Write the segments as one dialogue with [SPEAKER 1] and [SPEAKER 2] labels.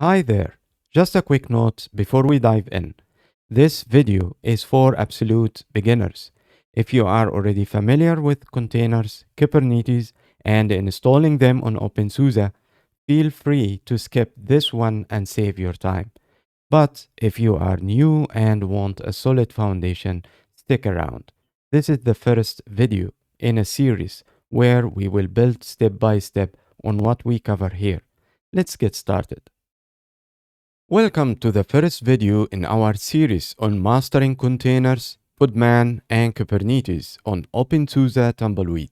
[SPEAKER 1] Hi there. Just a quick note before we dive in. This video is for absolute beginners. If you are already familiar with containers, Kubernetes, and installing them on openSUSE, feel free to skip this one and save your time. But if you are new and want a solid foundation, stick around. This is the first video in a series where we will build step by step on what we cover here. Let's get started. Welcome to the first video in our series on mastering containers, Podman and Kubernetes on openSUSE Tumbleweed.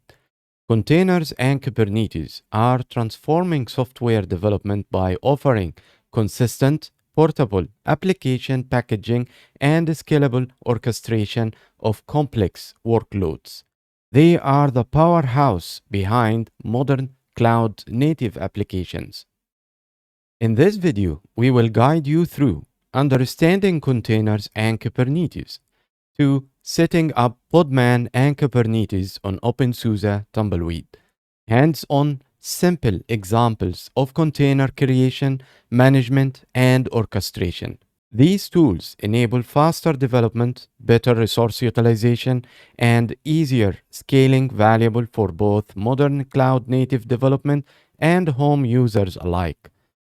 [SPEAKER 1] Containers and Kubernetes are transforming software development by offering consistent, portable application packaging and scalable orchestration of complex workloads. They are the powerhouse behind modern cloud-native applications. In this video, we will guide you through understanding containers and Kubernetes, to setting up Podman and Kubernetes on openSUSE Tumbleweed, hands-on simple examples of container creation, management, and orchestration. These tools enable faster development, better resource utilization, and easier scaling, valuable for both modern cloud-native development and home users alike.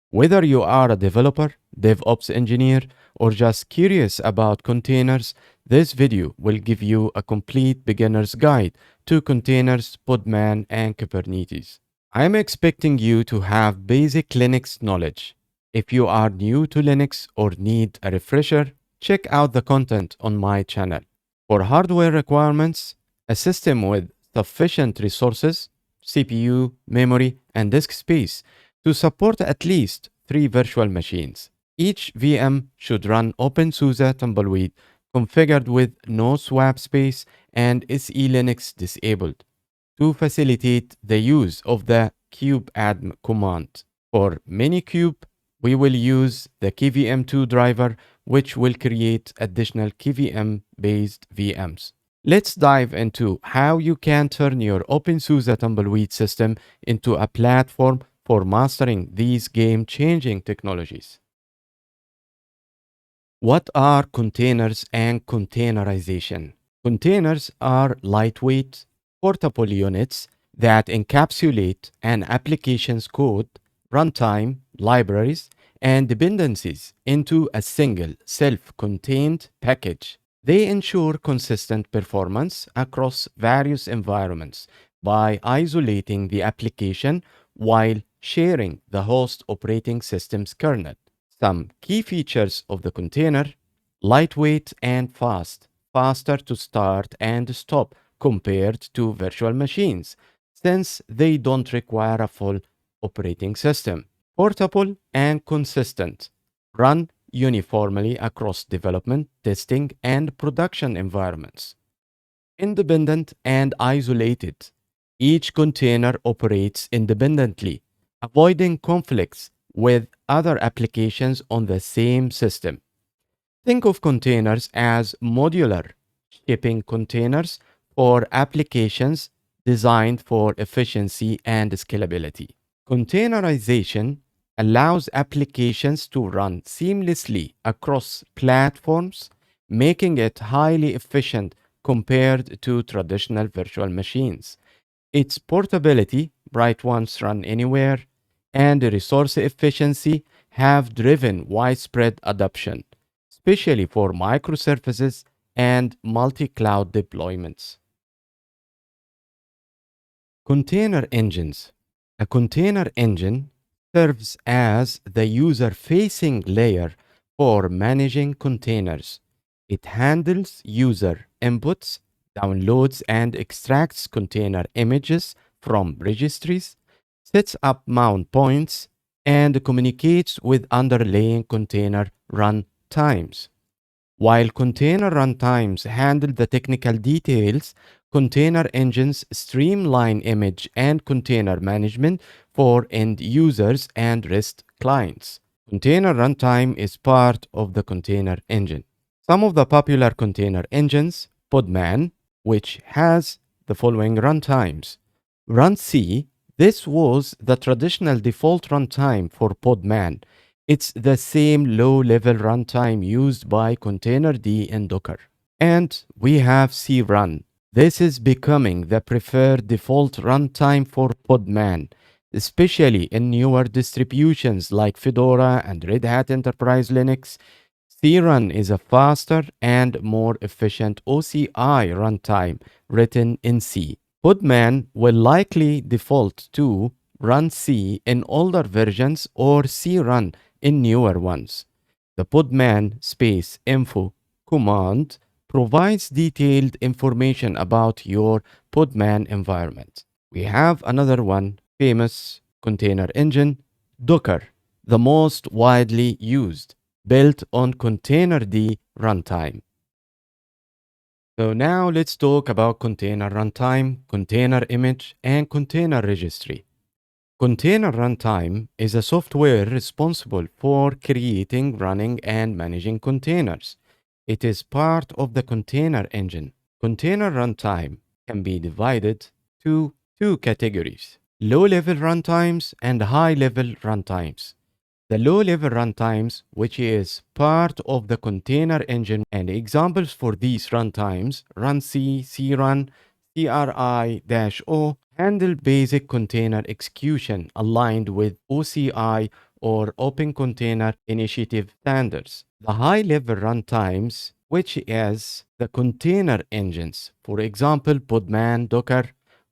[SPEAKER 1] Whether you are a developer, DevOps engineer, or just curious about containers, this video will give you a complete beginner's guide to containers, Podman, and Kubernetes. I am expecting you to have basic Linux knowledge. If you are new to Linux or need a refresher, check out the content on my channel. For hardware requirements, a system with sufficient resources, CPU, memory, and disk space, to support at least 3 virtual machines. Each VM should run openSUSE Tumbleweed configured with no swap space and SE Linux disabled to facilitate the use of the Kubeadm command. For Minikube, we will use the KVM2 driver, which will create additional KVM-based VMs. Let's dive into how you can turn your openSUSE Tumbleweed system into a platform for mastering these game-changing technologies. What are containers and containerization? Containers are lightweight, portable units that encapsulate an application's code, runtime, libraries, and dependencies into a single self-contained package. They ensure consistent performance across various environments by isolating the application while sharing the host operating system's kernel. Some key features of the container: lightweight and fast, faster to start and stop compared to virtual machines, since they don't require a full operating system. Portable and consistent, run uniformly across development, testing, and production environments. Independent and isolated, each container operates independently, avoiding conflicts with other applications on the same system. Think of containers as modular shipping containers for applications designed for efficiency and scalability. Containerization allows applications to run seamlessly across platforms, making it highly efficient compared to traditional virtual machines. Its portability, write once, run anywhere, and resource efficiency have driven widespread adoption, especially for microservices and multi-cloud deployments. Container engines. A container engine serves as the user-facing layer for managing containers. It handles user inputs, downloads and extracts container images from registries, sets up mount points, and communicates with underlying container run times. While container runtimes handle the technical details, container engines streamline image and container management for end users and REST clients. Container runtime is part of the container engine. Some of the popular container engines: Podman, which has the following runtimes: Run C. This was the traditional default runtime for Podman. It's the same low-level runtime used by Containerd in Docker. And we have crun. This is becoming the preferred default runtime for Podman, especially in newer distributions like Fedora and Red Hat Enterprise Linux. crun is a faster and more efficient OCI runtime written in C. Podman will likely default to run C in older versions or crun in newer ones. The podman space info command provides detailed information about your Podman environment. We have another one, famous container engine, Docker, the most widely used, built on Containerd runtime. So now let's talk about container runtime, container image, and container registry. Container runtime is a software responsible for creating, running, and managing containers. It is part of the container engine. Container runtime can be divided to two categories, low-level runtimes and high-level runtimes. The low-level runtimes, which is part of the container engine, and examples for these runtimes, runc, crun, CRI-O, handle basic container execution aligned with OCI or Open Container Initiative standards. The high-level runtimes, which is the container engines, for example, Podman, Docker,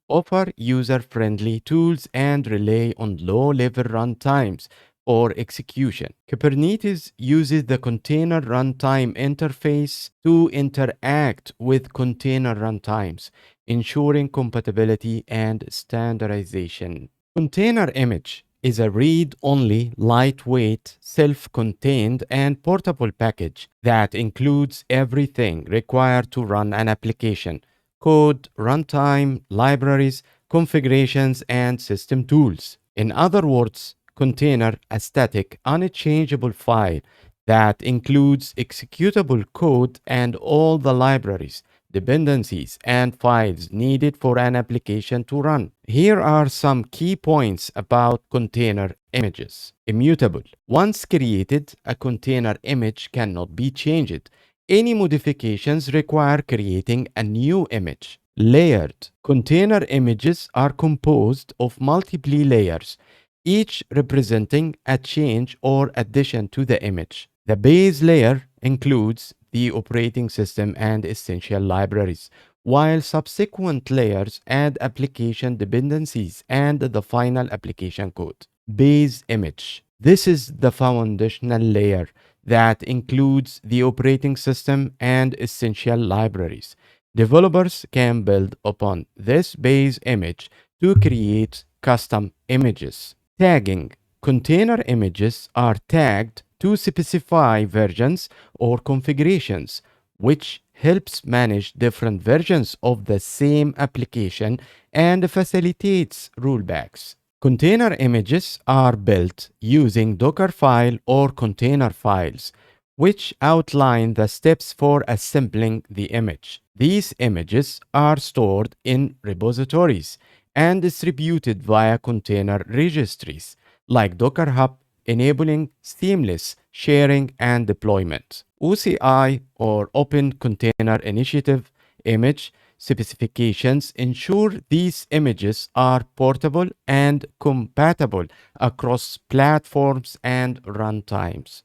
[SPEAKER 1] offer user-friendly tools and rely on low-level runtimes or execution. Kubernetes uses the container runtime interface to interact with container runtimes, ensuring compatibility and standardization. Container image is a read-only, lightweight, self-contained, and portable package that includes everything required to run an application: code, runtime, libraries, configurations, and system tools. In other words, container a static, unchangeable file that includes executable code and all the libraries, dependencies, and files needed for an application to run. Here are some key points about container images. Immutable. Once created, a container image cannot be changed. Any modifications require creating a new image. Layered. Container images are composed of multiple layers, each representing a change or addition to the image. The base layer includes the operating system and essential libraries, while subsequent layers add application dependencies and the final application code. Base image. This is the foundational layer that includes the operating system and essential libraries. Developers can build upon this base image to create custom images. Tagging. Container images are tagged to specify versions or configurations, which helps manage different versions of the same application and facilitates rollbacks. Container images are built using Dockerfile or container files, which outline the steps for assembling the image. These images are stored in repositories and distributed via container registries like Docker Hub, enabling seamless sharing and deployment. OCI or Open Container Initiative image specifications ensure these images are portable and compatible across platforms and runtimes.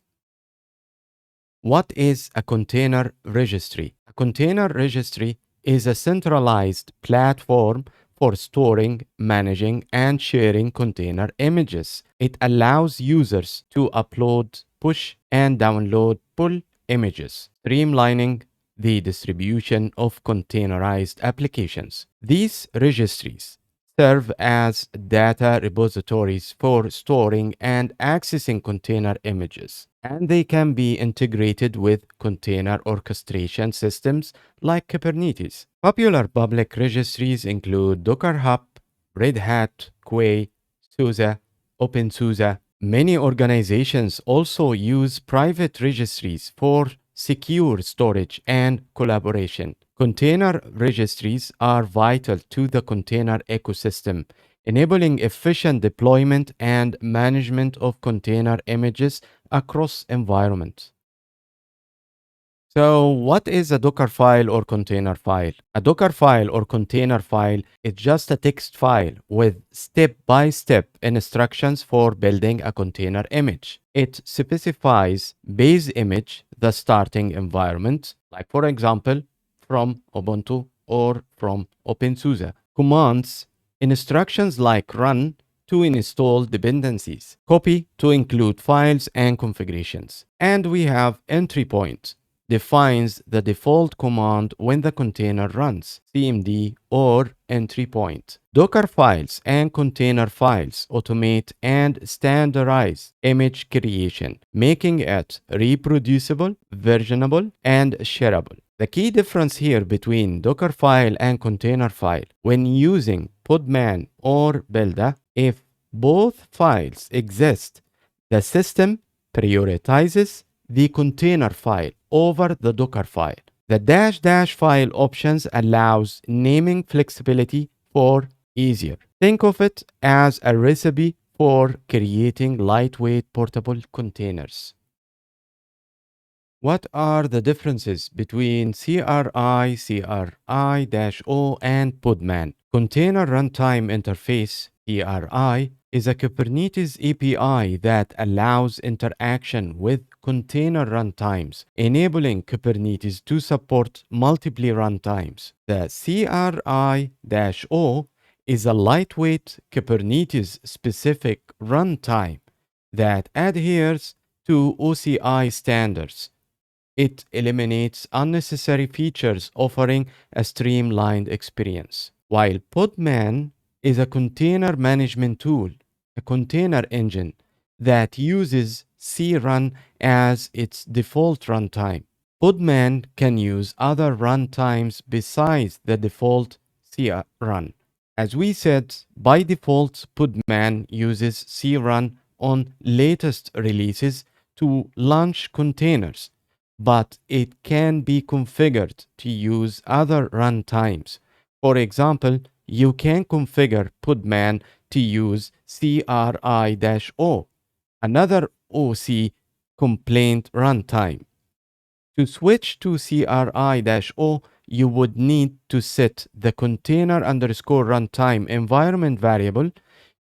[SPEAKER 1] What is a container registry? A container registry is a centralized platform for storing, managing, and sharing container images. It allows users to upload, push, and download pull images, streamlining the distribution of containerized applications. These registries serve as data repositories for storing and accessing container images, and they can be integrated with container orchestration systems like Kubernetes. Popular public registries include Docker Hub, Red Hat, Quay, SUSE, openSUSE. Many organizations also use private registries for secure storage and collaboration. Container registries are vital to the container ecosystem, enabling efficient deployment and management of container images across environments. So, what is a Docker file or container file? A Docker file or container file is just a text file with step-by-step instructions for building a container image. It specifies base image, the starting environment, like for example, from Ubuntu or from openSUSE. Commands, instructions like run to install dependencies, copy to include files and configurations. And we have entry point, defines the default command when the container runs, cmd or entry point. Docker files and container files automate and standardize image creation, making it reproducible, versionable, and shareable. The key difference here between Docker file and container file when using Podman or Buildah, if both files exist, the system prioritizes the container file over the Docker file. The -- file options allows naming flexibility for easier. Think of it as a recipe for creating lightweight portable containers. What are the differences between CRI, CRI-O, and Podman? Container Runtime Interface, CRI, is a Kubernetes API that allows interaction with container runtimes, enabling Kubernetes to support multiple runtimes. The CRI-O is a lightweight Kubernetes-specific runtime that adheres to OCI standards. It eliminates unnecessary features, offering a streamlined experience. While Podman is a container management tool, a container engine that uses crun as its default runtime. Podman can use other runtimes besides the default crun. As we said, by default, Podman uses crun on latest releases to launch containers, but it can be configured to use other runtimes. For example, you can configure Podman to use CRI-O, another OC complaint runtime. To switch to CRI-O, you would need to set the container underscore runtime environment variable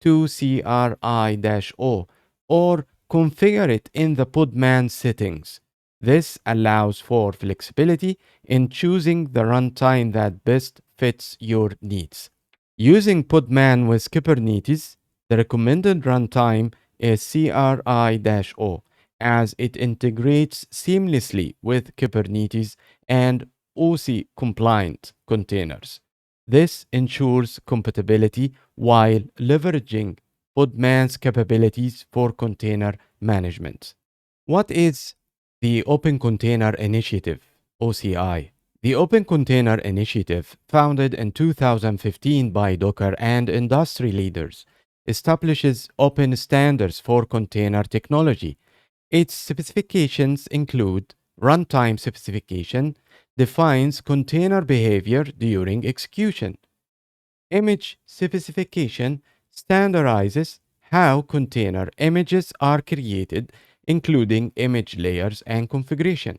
[SPEAKER 1] to CRI-O or configure it in the Podman settings. This allows for flexibility in choosing the runtime that best fits your needs. Using Podman with Kubernetes, the recommended runtime is CRI-O, as it integrates seamlessly with Kubernetes and OC compliant containers. This ensures compatibility while leveraging Podman's capabilities for container management. What is the Open Container Initiative, OCI? The Open Container Initiative, founded in 2015 by Docker and industry leaders, establishes open standards for container technology. Its specifications include runtime specification, defines container behavior during execution. Image specification standardizes how container images are created, including image layers and configuration.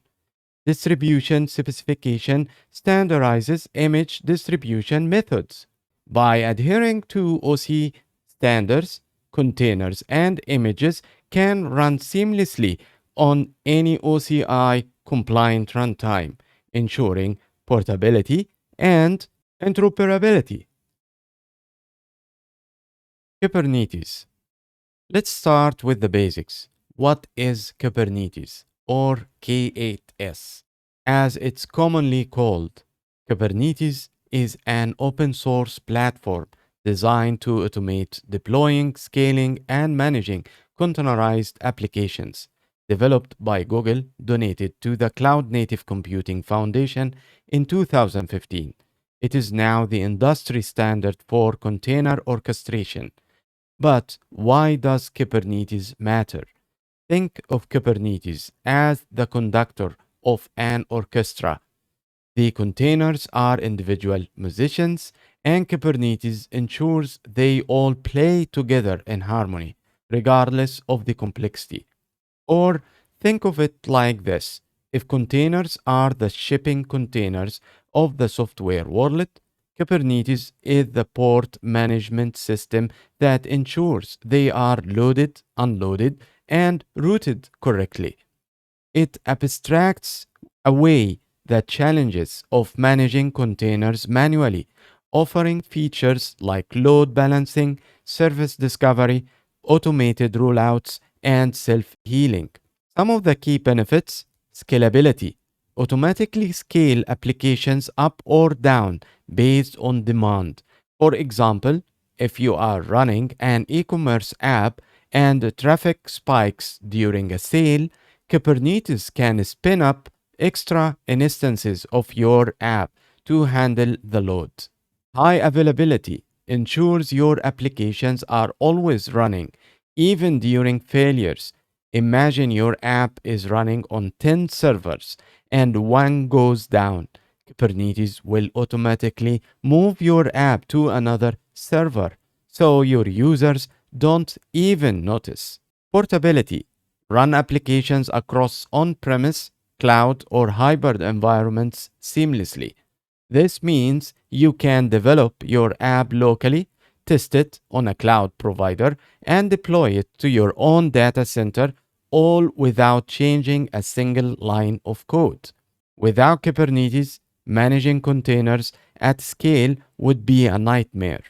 [SPEAKER 1] Distribution specification standardizes image distribution methods. By adhering to OC standards, containers and images can run seamlessly on any OCI compliant runtime, ensuring portability and interoperability. Kubernetes. Let's start with the basics. What is Kubernetes, or K8s? As it's commonly called, Kubernetes is an open source platform designed to automate deploying, scaling, and managing containerized applications. Developed by Google, donated to the Cloud Native Computing Foundation in 2015. It is now the industry standard for container orchestration. But why does Kubernetes matter? Think of Kubernetes as the conductor of an orchestra. The containers are individual musicians, and Kubernetes ensures they all play together in harmony, regardless of the complexity. Or think of it like this: if containers are the shipping containers of the software world, Kubernetes is the port management system that ensures they are loaded, unloaded, and routed correctly. It abstracts away the challenges of managing containers manually, offering features like load balancing, service discovery, automated rollouts, and self healing. Some of the key benefits: scalability, automatically scale applications up or down based on demand. For example, if you are running an e commerce app and traffic spikes during a sale, Kubernetes can spin up extra instances of your app to handle the load. High availability ensures your applications are always running, even during failures. Imagine your app is running on 10 servers and one goes down. Kubernetes will automatically move your app to another server so your users don't even notice. Portability: run applications across on premise, cloud, or hybrid environments seamlessly. This means you can develop your app locally, test it on a cloud provider, and deploy it to your own data center, all without changing a single line of code. Without Kubernetes, managing containers at scale would be a nightmare.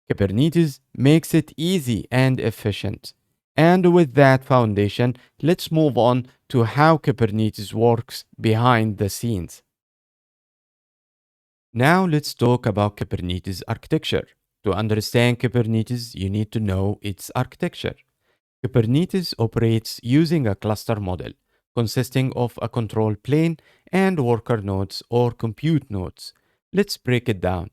[SPEAKER 1] Kubernetes makes it easy and efficient. And with that foundation, let's move on to how Kubernetes works behind the scenes. Now let's talk about Kubernetes architecture. To understand Kubernetes, you need to know its architecture. Kubernetes operates using a cluster model consisting of a control plane and worker nodes or compute nodes. Let's break it down.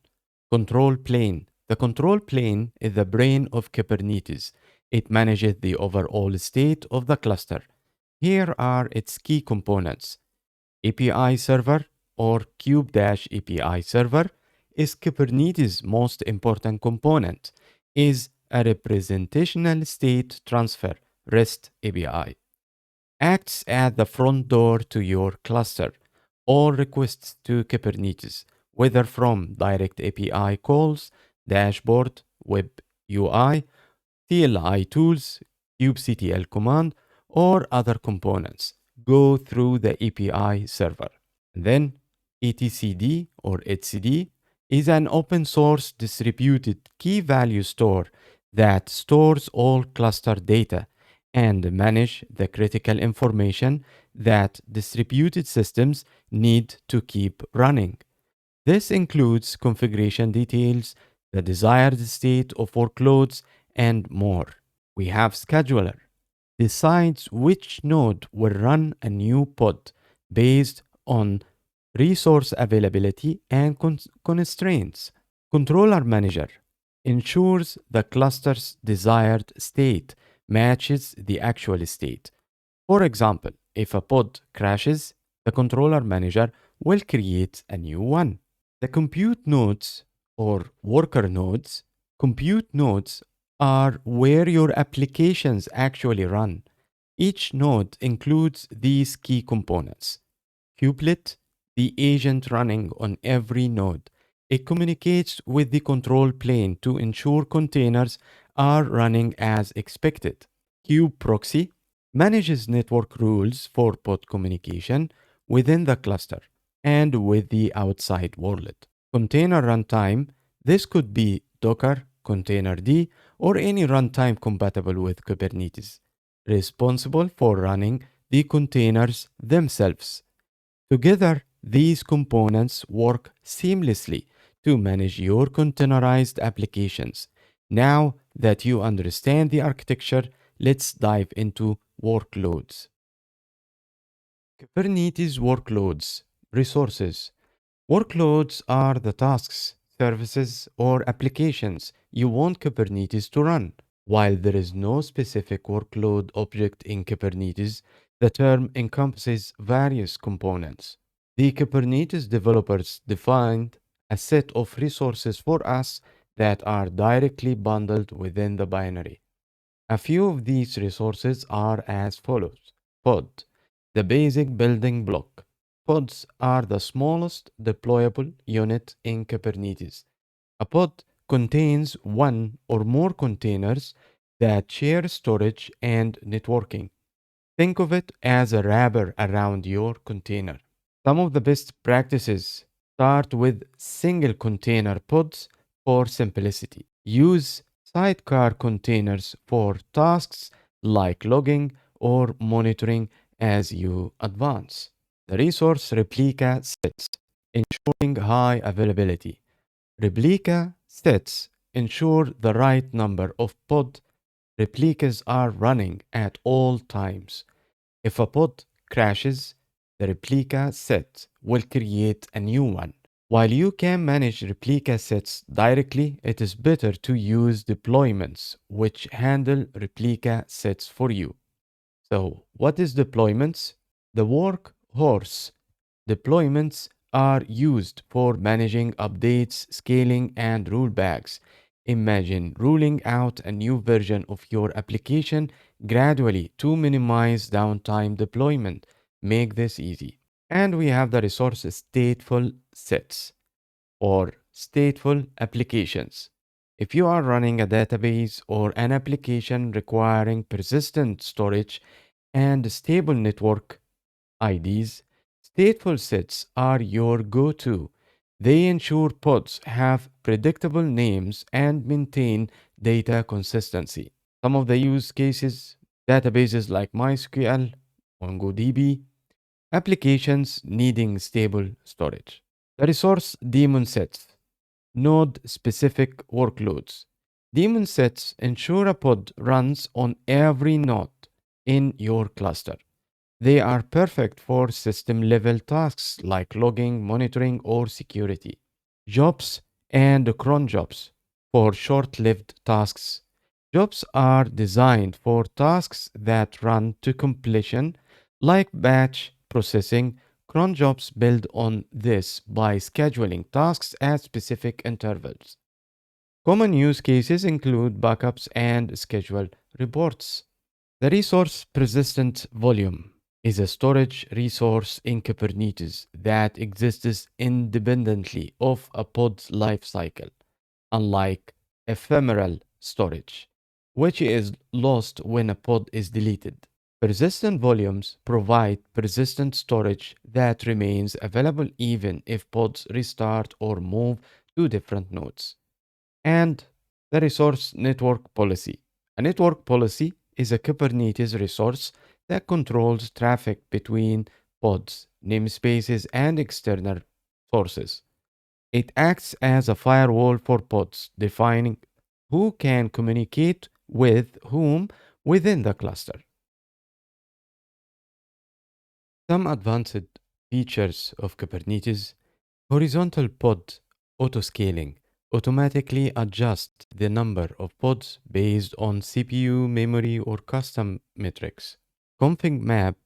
[SPEAKER 1] Control plane. The control plane is the brain of Kubernetes. It manages the overall state of the cluster. Here are its key components. API server or Kube-API server is Kubernetes' most important component, is a representational state transfer REST API. Acts as the front door to your cluster. All requests to Kubernetes, whether from direct API calls, dashboard, web UI, CLI tools, kubectl command, or other components, go through the API server. Then etcd or etcd is an open source distributed key value store that stores all cluster data and manage the critical information that distributed systems need to keep running. This includes configuration details, the desired state of workloads, and more. We have scheduler, decides which node will run a new pod based on resource availability and constraints. Controller manager ensures the cluster's desired state matches the actual state. For example, if a pod crashes, the controller manager will create a new one. The compute nodes or worker nodes, compute nodes are where your applications actually run. Each node includes these key components. Kubelet, the agent running on every node. It communicates with the control plane to ensure containers are running as expected. Kube proxy manages network rules for pod communication within the cluster and with the outside world. Container runtime, this could be Docker, Containerd, or any runtime compatible with Kubernetes, responsible for running the containers themselves. Together, these components work seamlessly to manage your containerized applications. Now that you understand the architecture, let's dive into workloads. Kubernetes workloads, resources. Workloads are the tasks, services, or applications you want Kubernetes to run. While there is no specific workload object in Kubernetes, the term encompasses various components. The Kubernetes developers defined a set of resources for us that are directly bundled within the binary. A few of these resources are as follows. Pod, the basic building block. Pods are the smallest deployable unit in Kubernetes. A pod contains one or more containers that share storage and networking. Think of it as a wrapper around your container. Some of the best practices start with single container pods for simplicity. Use sidecar containers for tasks like logging or monitoring as you advance. The resource replica sets, ensuring high availability. Replica sets ensure the right number of pod replicas are running at all times. If a pod crashes, the replica set will create a new one. While you can manage replica sets directly, it is better to use deployments which handle replica sets for you. So, what is deployments? The workhorse. Deployments are used for managing updates, scaling, and rollbacks. Imagine rolling out a new version of your application gradually to minimize downtime deployment. Make this easy. And we have the resource stateful sets or stateful applications. If you are running a database or an application requiring persistent storage and stable network IDs, stateful sets are your go to. They ensure pods have predictable names and maintain data consistency. Some of the use cases databases like MySQL, MongoDB, applications needing stable storage. The resource daemon sets, node specific workloads. Daemon sets ensure a pod runs on every node in your cluster. They are perfect for system level tasks like logging, monitoring, or security. Jobs and cron jobs for short lived tasks. Jobs are designed for tasks that run to completion, like batch processing. Cron jobs build on this by scheduling tasks at specific intervals. Common use cases include backups and schedule reports. The resource persistent volume is a storage resource in Kubernetes that exists independently of a pod's lifecycle, unlike ephemeral storage, which is lost when a pod is deleted. Persistent volumes provide persistent storage that remains available even if pods restart or move to different nodes. And the resource network policy. A network policy is a Kubernetes resource that controls traffic between pods, namespaces, and external sources. It acts as a firewall for pods, defining who can communicate with whom within the cluster. Some advanced features of Kubernetes: horizontal pod autoscaling automatically adjusts the number of pods based on CPU, memory, or custom metrics. Config map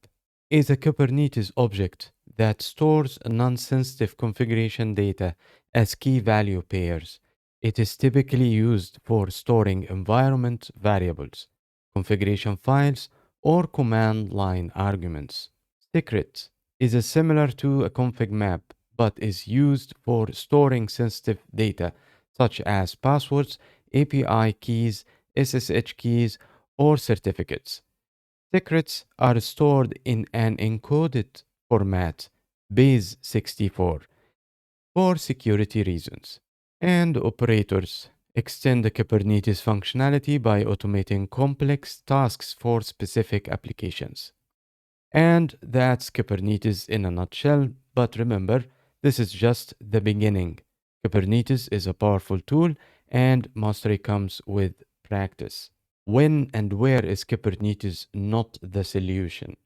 [SPEAKER 1] is a Kubernetes object that stores non-sensitive configuration data as key value pairs. It is typically used for storing environment variables, configuration files, or command line arguments. Secret is a similar to a config map but is used for storing sensitive data such as passwords, API keys, SSH keys, or certificates. Secrets are stored in an encoded format, base64, for security reasons. And operators extend the Kubernetes functionality by automating complex tasks for specific applications. And that's Kubernetes in a nutshell. But remember, this is just the beginning. Kubernetes is a powerful tool, and mastery comes with practice. When and where is Kubernetes not the solution?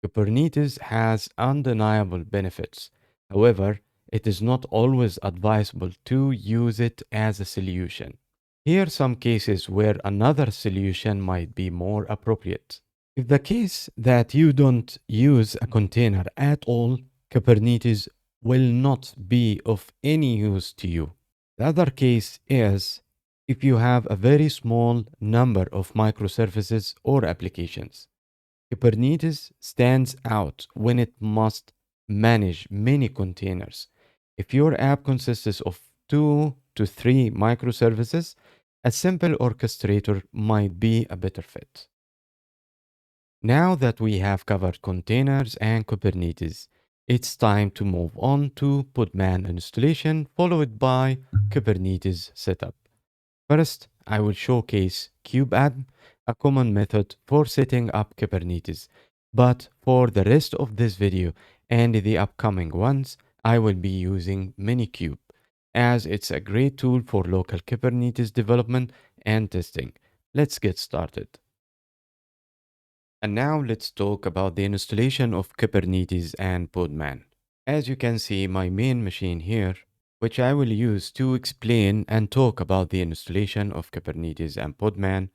[SPEAKER 1] Kubernetes has undeniable benefits. However, it is not always advisable to use it as a solution. Here are some cases where another solution might be more appropriate. If the case that you don't use a container at all, Kubernetes will not be of any use to you. The other case is if you have a very small number of microservices or applications. Kubernetes stands out when it must manage many containers. If your app consists of 2 to 3 microservices, a simple orchestrator might be a better fit. Now that we have covered containers and Kubernetes, it's time to move on to Podman installation, followed by Kubernetes setup. First, I will showcase Kubeadm, a common method for setting up Kubernetes. But for the rest of this video and the upcoming ones, I will be using Minikube, as it's a great tool for local Kubernetes development and testing. Let's get started. And now let's talk about the installation of Kubernetes and Podman. As you can see, my main machine here, which I will use to explain and talk about the installation of Kubernetes and Podman,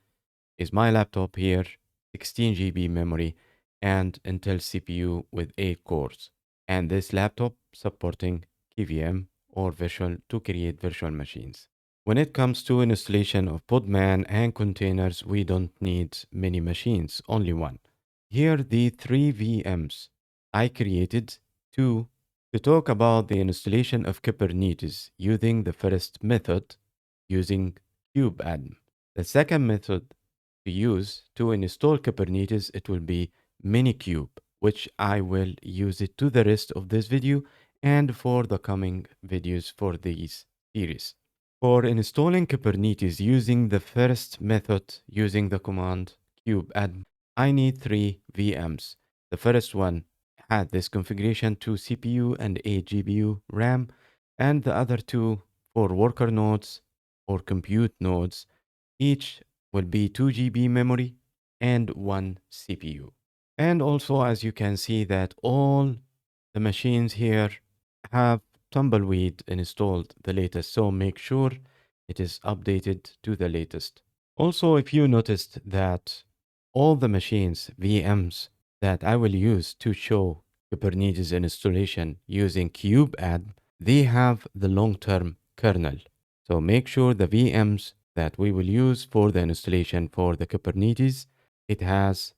[SPEAKER 1] is my laptop here, 16 GB memory, and Intel CPU with 8 cores. And this laptop supporting KVM or virtual to create virtual machines. When it comes to installation of Podman and containers, we don't need many machines, only one. Here the 3 VMs I created, two, to talk about the installation of Kubernetes using the first method, using Kubeadm. The second method to use to install Kubernetes, it will be Minikube, which I will use it to the rest of this video and for the coming videos for these series. For installing Kubernetes using the first method using the command kubeadm, I need 3 VMs. The first one had this configuration 2 CPU and 8 GPU RAM, and the other two for worker nodes or compute nodes, each will be 2 GB memory and 1 CPU. And also, as you can see that all the machines here have Tumbleweed installed the latest, so make sure it is updated to the latest. Also, if you noticed that all the machines, VMs, that I will use to show Kubernetes installation using Kubeadm, they have the long-term kernel. So make sure the VMs that we will use for the installation for the Kubernetes, it has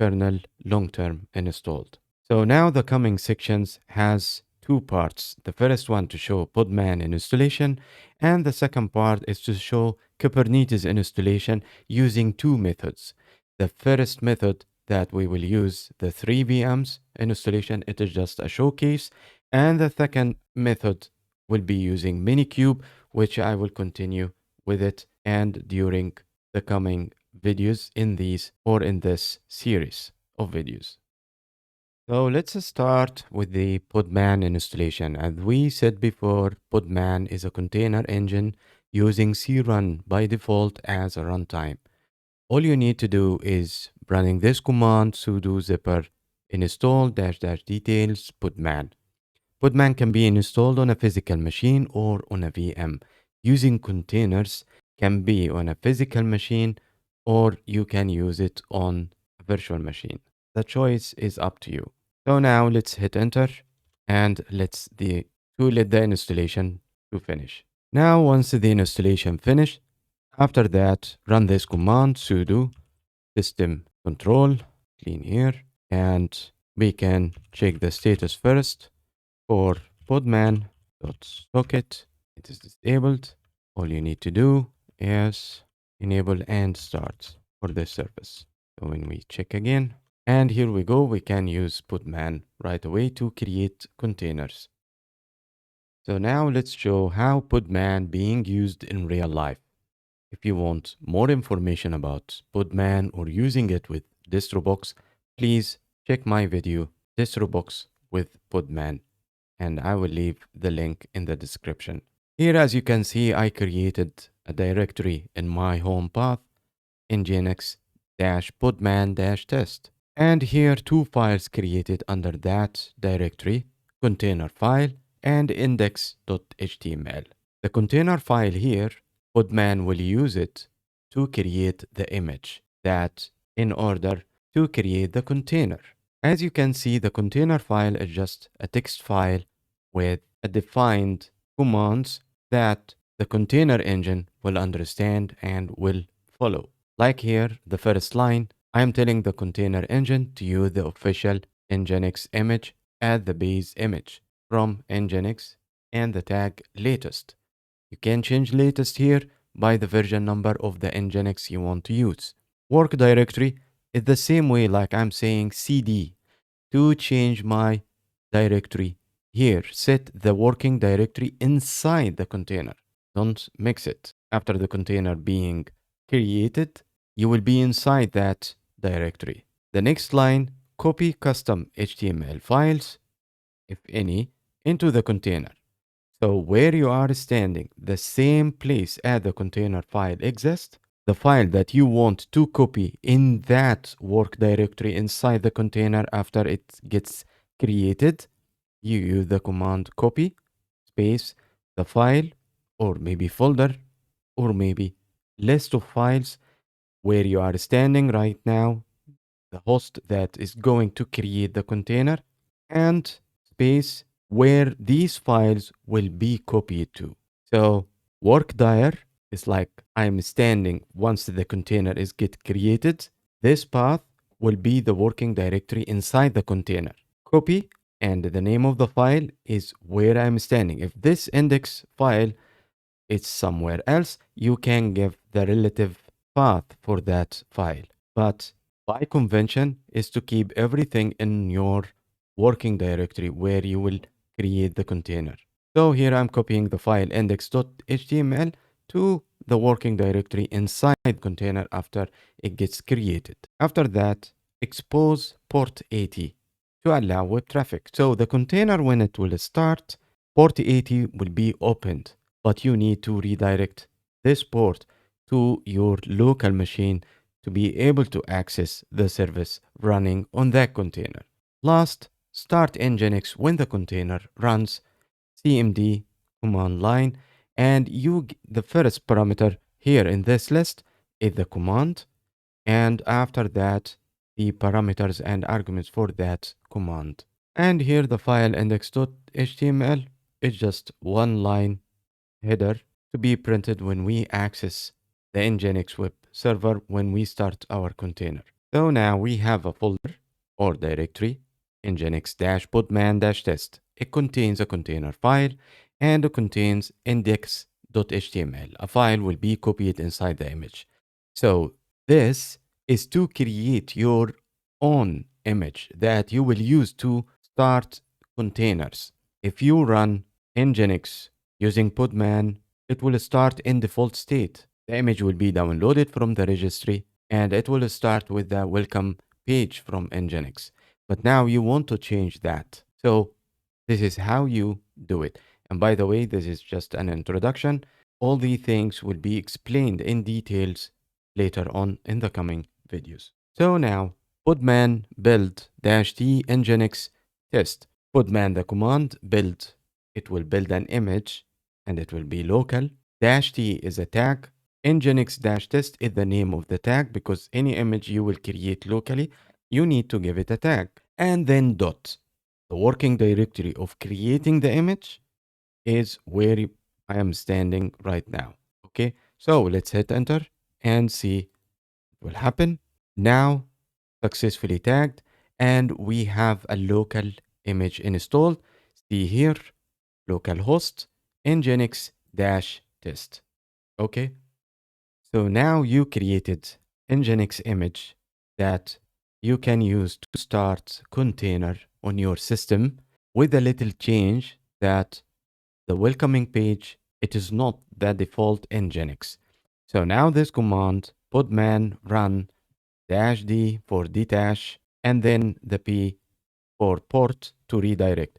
[SPEAKER 1] kernel long-term installed. So now the coming sections has two parts. The first one to show Podman installation, and the second part is to show Kubernetes installation using two methods. The first method that we will use, the 3 VMs installation, it is just a showcase, and the second method will be using Minikube, which I will continue with it and during the coming videos in these or in this series of videos. So let's start with the Podman installation. As we said before, Podman is a container engine using crun by default as a runtime. All you need to do is running this command sudo zipper install -- details Podman. Podman can be installed on a physical machine or on a VM. Using containers can be on a physical machine or you can use it on a virtual machine. The choice is up to you. So now let's hit enter and let the installation to finish. Now once the installation finished, after that run this command sudo system control clean here, and we can check the status first. For podman.socket, it is disabled. All you need to do is enable and start for this service. So when we check again, and here we go, we can use Podman right away to create containers. So now let's show how Podman being used in real life. If you want more information about Podman or using it with DistroBox, please check my video, DistroBox with Podman, and I will leave the link in the description. Here, as you can see, I created a directory in my home path, nginx-podman-test. And here, two files created under that directory, Containerfile and index.html. The container file here, Podman will use it to create the image that in order to create the container. As you can see, the container file is just a text file with a defined commands that the container engine will understand and will follow. Like here, the first line, I am telling the container engine to use the official Nginx image as the base image from Nginx and the tag latest. You can change latest here by the version number of the Nginx you want to use. Work directory is the same way like I'm saying cd to change my directory. Here, set the working directory inside the container. Don't mix it. After the container being created, you will be inside that directory. The next line, copy custom HTML files, if any, into the container. So where you are standing, the same place as the container file exists, the file that you want to copy in that work directory inside the container after it gets created, you use the command copy space the file or maybe folder or maybe list of files where you are standing right now, the host that is going to create the container, and space where these files will be copied to. So work dir is like I'm standing once the container is get created. This path will be the working directory inside the container. Copy and the name of the file is where I'm standing. If this index file is somewhere else, you can give the relative path for that file. But by convention is to keep everything in your working directory where you will create the container. So here I'm copying the file index.html to the working directory inside container after it gets created. After that, expose port 80 to allow web traffic. So the container, when it will start, port 80 will be opened, but you need to redirect this port to your local machine to be able to access the service running on that container. Last, start Nginx when the container runs cmd command line, and the first parameter here in this list is the command, and after that the parameters and arguments for that command. And here the file index.html is just one line header to be printed when we access the Nginx web server when we start our container. So now we have a folder or directory, Nginx-podman-test. It contains a container file and it contains index.html. A file will be copied inside the image. So this is to create your own image that you will use to start containers. If you run Nginx using Podman, it will start in default state. The image will be downloaded from the registry and it will start with the welcome page from Nginx. But now you want to change that. So this is how you do it. And by the way, this is just an introduction. All these things will be explained in details later on in the coming videos. So now, Podman build -t Nginx test. Podman the command build. It will build an image and it will be local. -t is a tag. Nginx-test is the name of the tag because any image you will create locally, you need to give it a tag. And then dot. The working directory of creating the image is where I am standing right now. Okay, so let's hit enter and see what will happen. Now, successfully tagged, and we have a local image installed. See here, localhost nginx-test. Okay, so now you created Nginx image that you can use to start container on your system with a little change that the welcoming page, it is not the default Nginx. So now this command podman run -d for detach and then the p for port to redirect.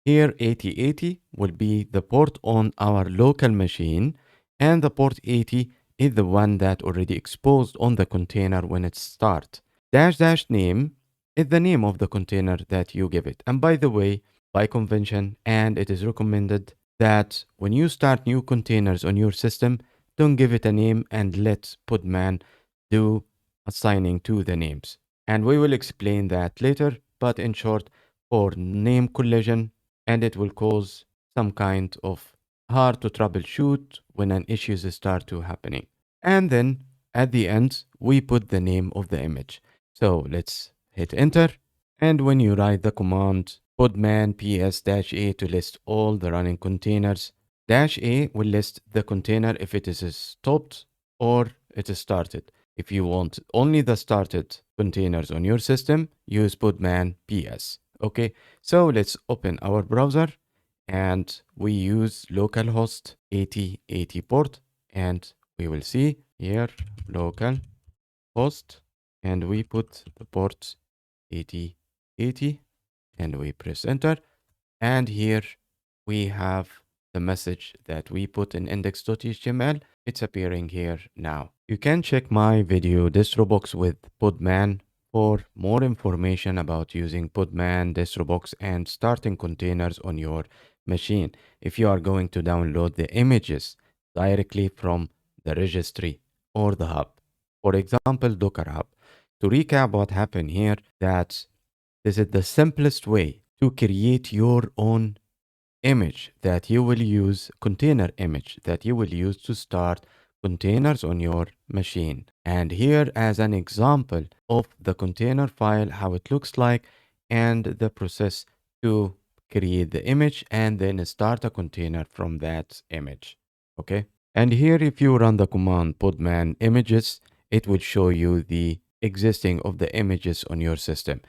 [SPEAKER 1] Here 8080 will be the port on our local machine and the port 80 is the one that already exposed on the container when it starts. --name is the name of the container that you give it. And by the way, by convention, and it is recommended that when you start new containers on your system, don't give it a name and let Podman do assigning to the names. And we will explain that later, but in short, for name collision, and it will cause some kind of hard to troubleshoot when an issues start to happening. And then at the end, we put the name of the image. So let's hit enter. And when you write the command podman ps-a to list all the running containers, -a will list the container if it is stopped or it is started. If you want only the started containers on your system, use podman ps. Okay, so let's open our browser and we use localhost 8080 port, and we will see here localhost, and we put the port 8080 and we press enter. And here we have the message that we put in index.html. It's appearing here now. You can check my video DistroBox with Podman for more information about using Podman, DistroBox, and starting containers on your machine. If you are going to download the images directly from the registry or the hub, for example, Docker Hub. To recap what happened here, that this is the simplest way to create your own image that you will use, container image that you will use to start containers on your machine. And here as an example of the container file, how it looks like, and the process to create the image and then start a container from that image. Okay. And here, if you run the command podman images, it will show you the existing of the images on your system.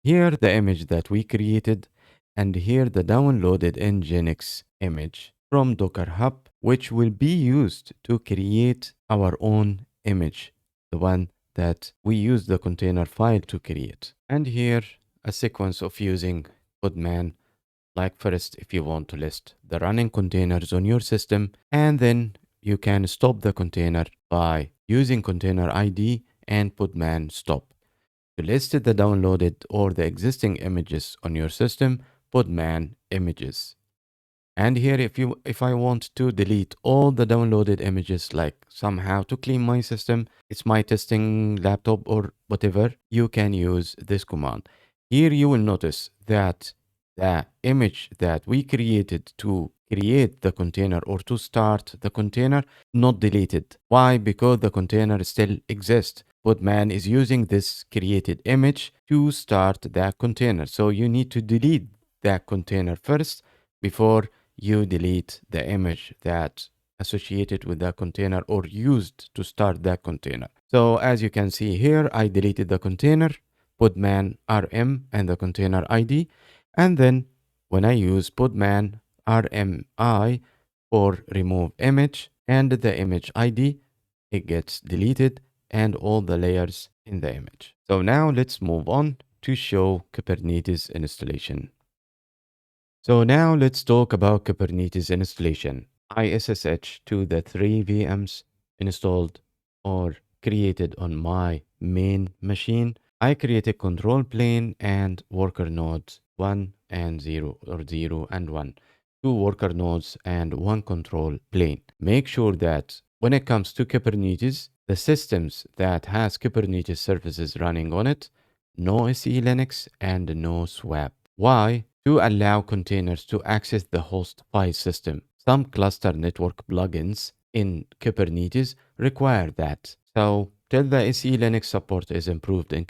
[SPEAKER 1] Here, the image that we created, and here the downloaded Nginx image from Docker Hub, which will be used to create our own image, the one that we use the container file to create. And here, a sequence of using Podman. Like first, if you want to list the running containers on your system, and then you can stop the container by using container ID and podman stop. To list the downloaded or the existing images on your system, podman images. And here, if I want to delete all the downloaded images, like somehow to clean my system, it's my testing laptop or whatever, you can use this command. Here you will notice that the image that we created to create the container or to start the container, not deleted. Why? Because the container still exists. Podman is using this created image to start that container. So you need to delete that container first before you delete the image that associated with that container or used to start that container. So as you can see here, I deleted the container, podman rm and the container ID. And then when I use podman rmi for remove image and the image ID, it gets deleted and all the layers in the image. So now let's move on to show Kubernetes installation. So now let's talk about Kubernetes installation. I SSH to the 3 VMs installed or created on my main machine. I create a control plane and worker nodes 1 and 0 or 0 and 1. 2 worker nodes and 1 control plane. Make sure that when it comes to Kubernetes, the systems that has Kubernetes services running on it, no SE Linux and no swap. Why? To allow containers to access the host file system. Some cluster network plugins in Kubernetes require that. So till the SE Linux support is improved in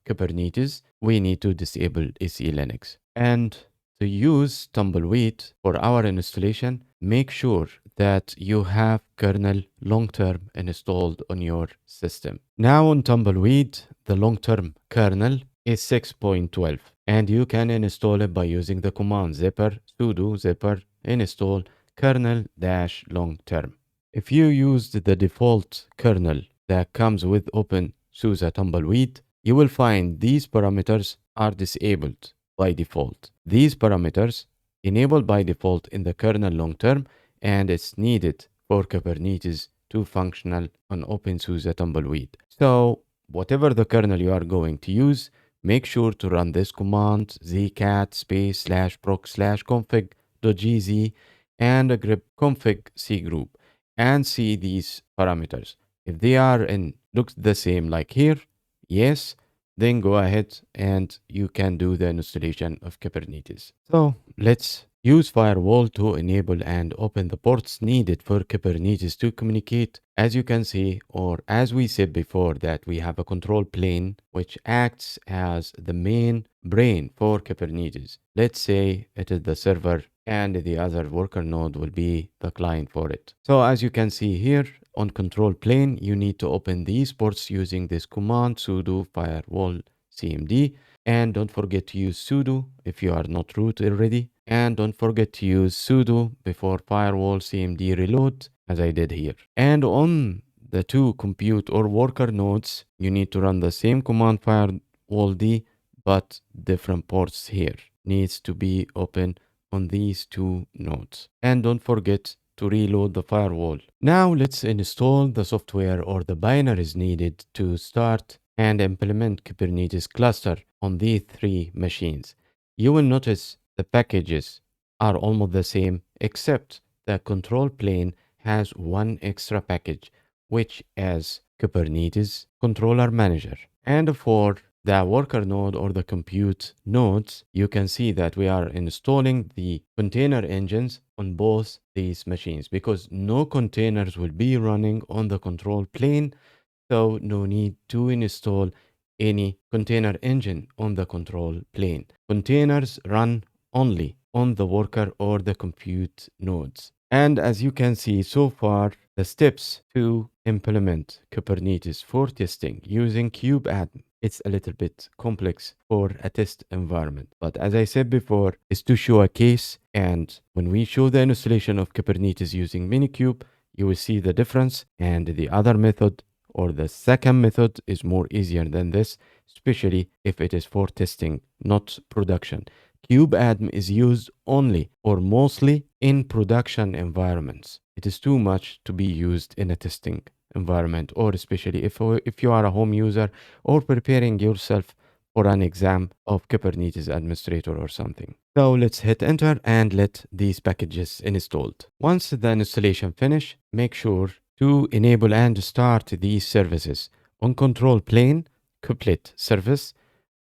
[SPEAKER 1] Kubernetes, we need to disable SE Linux. And to use Tumbleweed for our installation, make sure that you have kernel long-term installed on your system. Now on Tumbleweed, the long-term kernel is 6.12, and you can install it by using the command zipper sudo zipper install kernel-long-term. If you used the default kernel that comes with openSUSE Tumbleweed, you will find these parameters are disabled by default. These parameters enabled by default in the kernel long-term, and it's needed for Kubernetes to functional on openSUSE Tumbleweed. So whatever the kernel you are going to use, make sure to run this command zcat /proc/config.gz and a grep config cgroup and see these parameters. If they are in looks the same like here, yes, then go ahead and you can do the installation of Kubernetes. So let's use firewall to enable and open the ports needed for Kubernetes to communicate. As you can see, or as we said before, that we have a control plane which acts as the main brain for Kubernetes. Let's say it is the server and the other worker node will be the client for it. So as you can see here on control plane, you need to open these ports using this command sudo firewall cmd. And don't forget to use sudo if you are not root already. And don't forget to use sudo before firewall cmd reload, as I did here. And on the two compute or worker nodes, you need to run the same command firewall d, but different ports here needs to be open on these two nodes. And don't forget to reload the firewall. Now let's install the software or the binaries needed to start and implement Kubernetes cluster on these three machines. You will notice the packages are almost the same, except the control plane has one extra package, which is Kubernetes Controller Manager. And for the worker node or the compute nodes, you can see that we are installing the container engines on both these machines because no containers will be running on the control plane. So no need to install any container engine on the control plane. Containers run only on the worker or the compute nodes. And as you can see so far, the steps to implement Kubernetes for testing using Kubeadm, it's a little bit complex for a test environment. But as I said before, is to show a case. And when we show the installation of Kubernetes using Minikube, you will see the difference. And the other method or the second method is more easier than this, especially if it is for testing, not production. Kubeadm is used only or mostly in production environments. It is too much to be used in a testing environment, or especially if you are a home user or preparing yourself for an exam of Kubernetes administrator or something. So let's hit enter and let these packages installed. Once the installation finish, make sure to enable and start these services on control plane, kubelet service.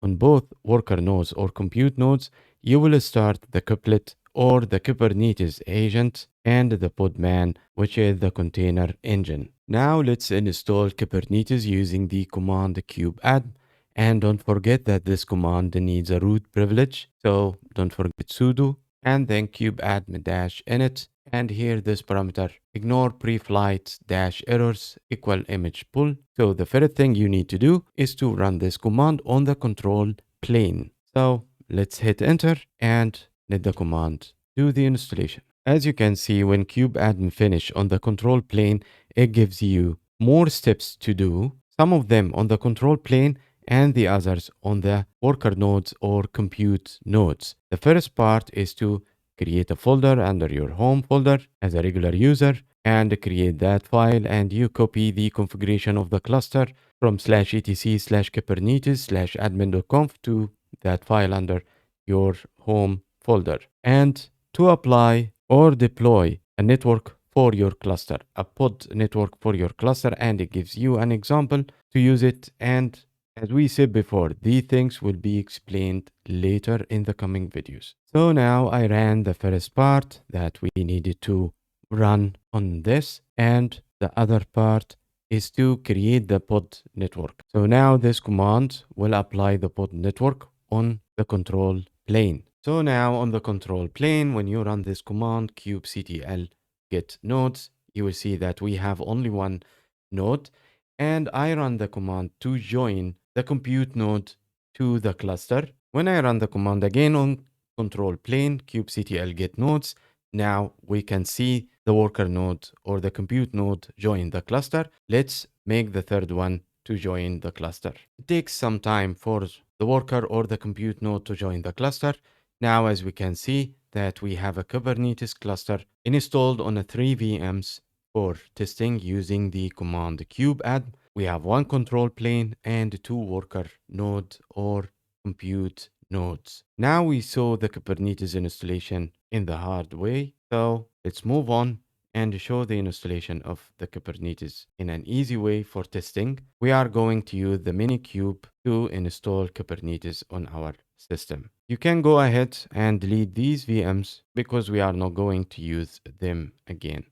[SPEAKER 1] On both worker nodes or compute nodes, you will start the kubelet or the Kubernetes agent and the Podman, which is the container engine. Now let's install Kubernetes using the command kubeadm. And don't forget that this command needs a root privilege. So don't forget sudo and then kubeadm-init. And here this parameter, ignore pre-flight -errors equal image pull. So the first thing you need to do is to run this command on the control plane. So let's hit enter and let the command do the installation. As you can see, when kubeadm finish on the control plane, it gives you more steps to do, some of them on the control plane and the others on the worker nodes or compute nodes. The first part is to create a folder under your home folder as a regular user and create that file, and you copy the configuration of the cluster from /etc/kubernetes/admin.conf to that file under your home folder. And to apply or deploy a network for your cluster, a pod network for your cluster, and it gives you an example to use it. And as we said before, these things will be explained later in the coming videos. So now I ran the first part that we needed to run on this, and the other part is to create the pod network. So now this command will apply the pod network on the control plane. So now on the control plane, when you run this command kubectl get nodes, you will see that we have only one node, and I run the command to join the compute node to the cluster. When I run the command again on control plane kubectl get nodes, now we can see the worker node or the compute node join the cluster. Let's make the third one to join the cluster. It takes some time for the worker or the compute node to join the cluster. Now, as we can see that we have a Kubernetes cluster installed on a 3 VMs for testing using the command kubeadm. We have one control plane and two worker node or compute nodes. Now we saw the Kubernetes installation in the hard way. So let's move on and show the installation of the Kubernetes in an easy way for testing, we are going to use the Minikube to install Kubernetes on our system. You can go ahead and delete these VMs because we are not going to use them again.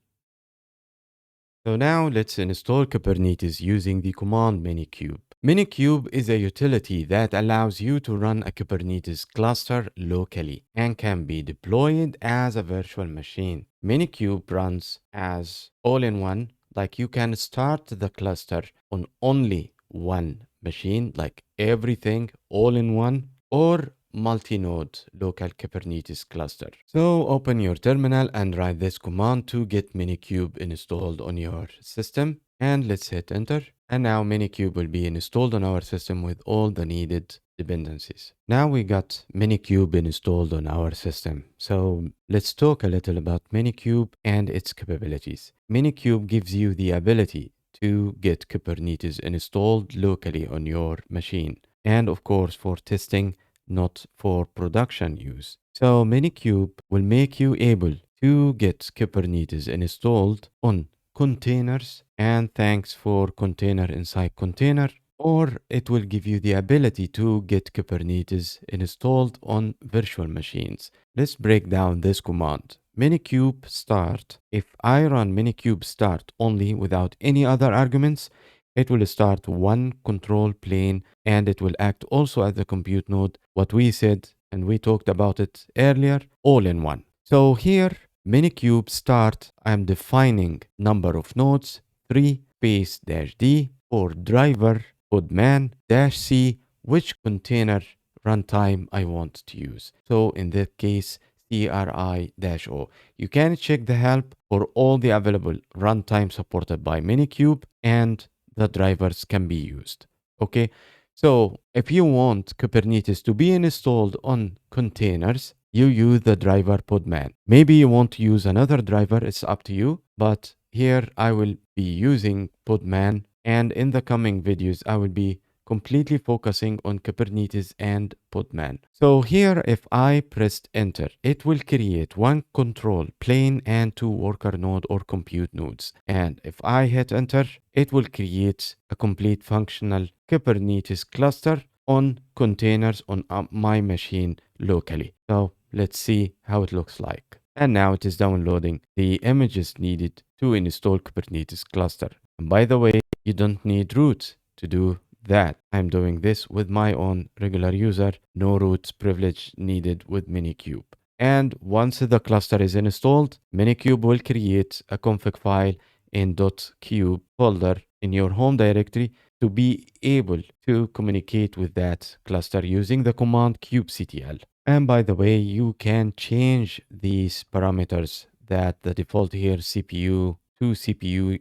[SPEAKER 1] So now let's install Kubernetes using the command Minikube. Minikube is a utility that allows you to run a Kubernetes cluster locally and can be deployed as a virtual machine. Minikube runs as all-in-one, like you can start the cluster on only one machine, like everything all in one, or multi-node local Kubernetes cluster. So open your terminal and write this command to get Minikube installed on your system. And let's hit enter. And now Minikube will be installed on our system with all the needed dependencies. Now we got Minikube installed on our system. So let's talk a little about Minikube and its capabilities. Minikube gives you the ability to get Kubernetes installed locally on your machine. And of course, for testing, not for production use. So Minikube will make you able to get Kubernetes installed on containers, and thanks for container inside container, or it will give you the ability to get Kubernetes installed on virtual machines. Let's break down this command. Minikube start. If I run Minikube start only without any other arguments, it will start one control plane and it will act also as the compute node, what we said and we talked about it earlier, all in one. So here, Minikube start, I'm defining number of nodes, 3 space dash D for driver, Podman dash C, which container runtime I want to use. So in that case, CRI-O. You can check the help for all the available runtime supported by Minikube and the drivers can be used. Okay, so if you want Kubernetes to be installed on containers, you use the driver Podman. Maybe you want to use another driver, it's up to you, but here I will be using Podman, and in the coming videos I will be completely focusing on Kubernetes and Podman. So here, if I pressed enter, it will create one control plane and two worker node or compute nodes. And if I hit enter, it will create a complete functional Kubernetes cluster on containers on my machine locally. So let's see how it looks like. And now it is downloading the images needed to install Kubernetes cluster. And by the way, you don't need root to do that. I'm doing this with my own regular user, no root privilege needed with Minikube. And once the cluster is installed, Minikube will create a config file in .kube folder in your home directory to be able to communicate with that cluster using the command kubectl. And by the way, you can change these parameters that the default here CPU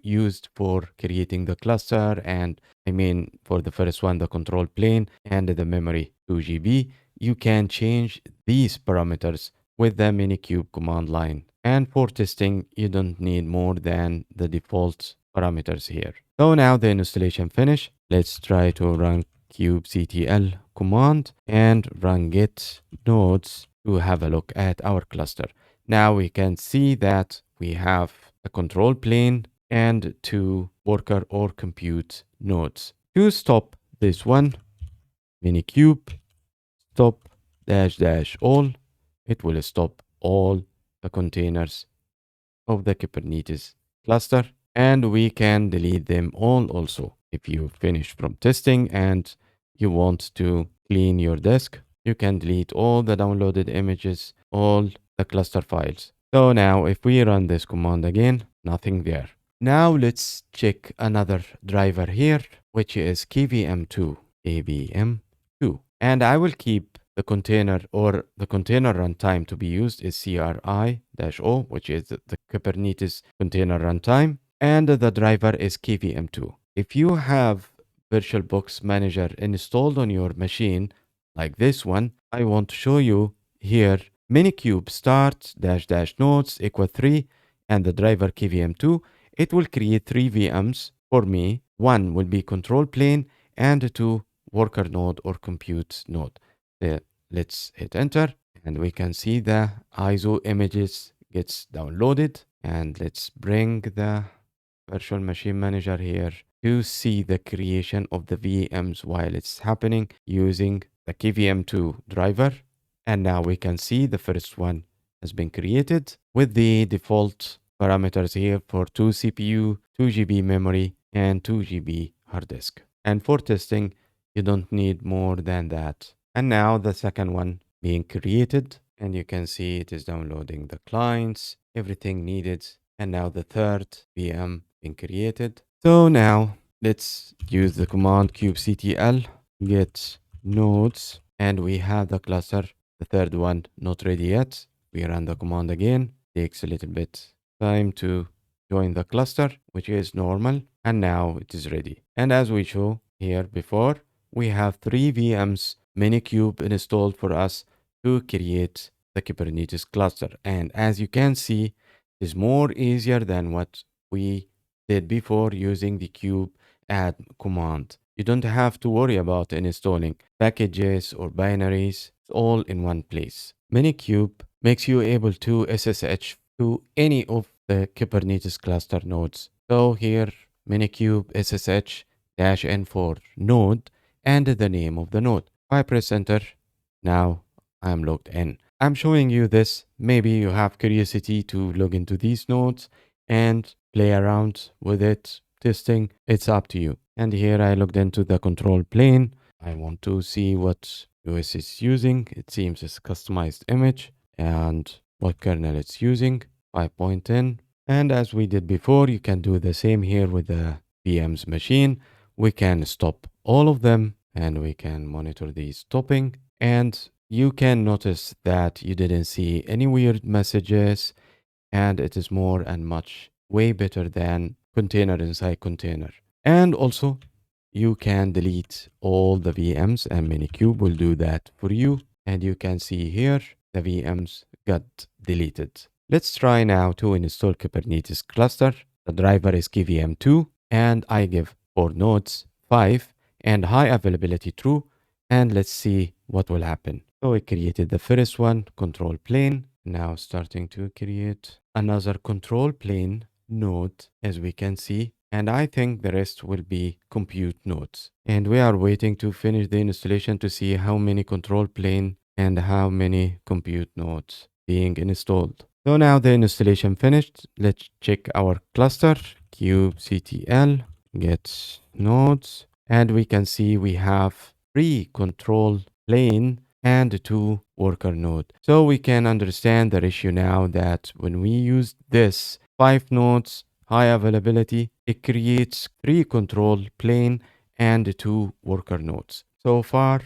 [SPEAKER 1] used for creating the cluster, and I mean for the first one the control plane and the memory 2 GB. You can change these parameters with the Minikube command line, and for testing you don't need more than the default parameters here. So now the installation finished. Let's try to run kubectl command and run get nodes to have a look at our cluster. Now we can see that we have a control plane and two worker or compute nodes. To stop this one, Minikube stop -- all. It will stop all the containers of the Kubernetes cluster, and we can delete them all also. If you finish from testing and you want to clean your disk, you can delete all the downloaded images, all the cluster files. So now if we run this command again, nothing there. Now let's check another driver here, which is KVM2. KVM2. And I will keep the container or the container runtime to be used is CRI-O, which is the Kubernetes container runtime. And the driver is KVM2. If you have VirtualBox Manager installed on your machine, like this one, I want to show you here Minikube start -- nodes equal 3 and the driver KVM2. It will create 3 VMs for me. One will be control plane and 2 worker node or compute node. Let's hit enter and we can see the ISO images gets downloaded. And let's bring the virtual machine manager here to see the creation of the VMs while it's happening using the KVM2 driver. And now we can see the first one has been created with the default parameters here for 2 CPU, 2 GB memory, and 2 GB hard disk. And for testing, you don't need more than that. And now the second one being created, and you can see it is downloading the clients, everything needed. And now the third VM being created. So now let's use the command kubectl get nodes, and we have the cluster. The third one not ready yet. We run the command again. Takes a little bit time to join the cluster, which is normal. And now it is ready. And as we show here before, we have 3 VMs Minikube installed for us to create the Kubernetes cluster. And as you can see, it is more easier than what we did before using the kubeadd command. You don't have to worry about installing packages or binaries. It's all in one place. Minikube makes you able to SSH to any of the Kubernetes cluster nodes. So here, Minikube SSH -n for node and the name of the node. If I press enter, now I'm logged in. I'm showing you this. Maybe you have curiosity to log into these nodes and play around with it, testing. It's up to you. And here I logged into the control plane. I want to see what OS is using. It seems it's a customized image and what kernel it's using, 5.10. And as we did before, you can do the same here with the VM's machine. We can stop all of them and we can monitor the stopping. And you can notice that you didn't see any weird messages, and it is more and much way better than container inside container. And also you can delete all the VMs and Minikube will do that for you. And you can see here the VMs got deleted. Let's try now to install Kubernetes cluster. The driver is KVM2 and I give 4 nodes, 5 and high availability true. And let's see what will happen. So we created the first one, control plane. Now starting to create another control plane node, as we can see. And I think the rest will be compute nodes. And we are waiting to finish the installation to see how many control plane and how many compute nodes being installed. So now the installation finished. Let's check our cluster, kubectl get nodes. And we can see we have 3 control plane and 2 worker node. So we can understand the ratio now that when we use this 5 nodes, high availability, it creates 3 control plane and 2 worker nodes. So far,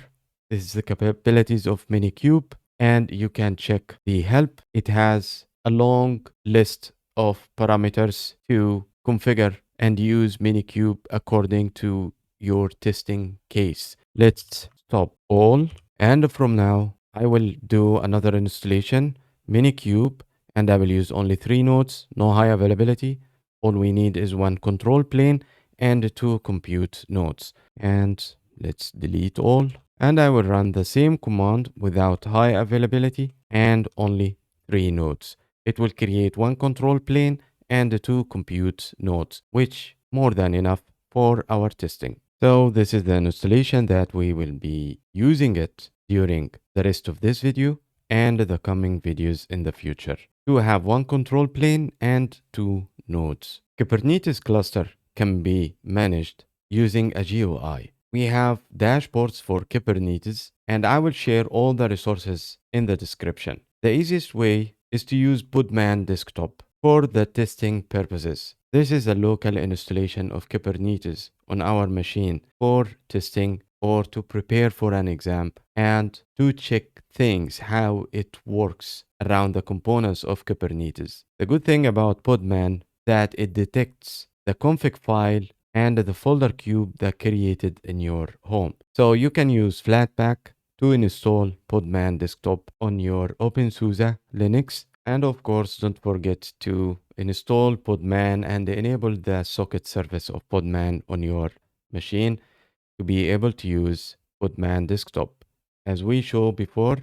[SPEAKER 1] this is the capabilities of Minikube, and you can check the help. It has a long list of parameters to configure and use Minikube according to your testing case. Let's stop all. And from now, I will do another installation, Minikube, and I will use only 3 nodes, no high availability. All we need is 1 control plane and 2 compute nodes. And let's delete all. And I will run the same command without high availability and only 3 nodes. It will create 1 control plane and 2 compute nodes, which more than enough for our testing. So this is the installation that we will be using it during the rest of this video and the coming videos in the future to have 1 control plane and 2 nodes. Kubernetes cluster can be managed using a GUI. We have dashboards for Kubernetes, and I will share all the resources in the description. The easiest way is to use Podman desktop for the testing purposes. This is a local installation of Kubernetes on our machine for testing or to prepare for an exam and to check things, how it works around the components of Kubernetes. The good thing about Podman that it detects the config file and the folder cube that created in your home. So you can use Flatpak to install Podman desktop on your openSUSE Linux. And of course, don't forget to install Podman and enable the socket service of Podman on your machine to be able to use Podman desktop, as we showed before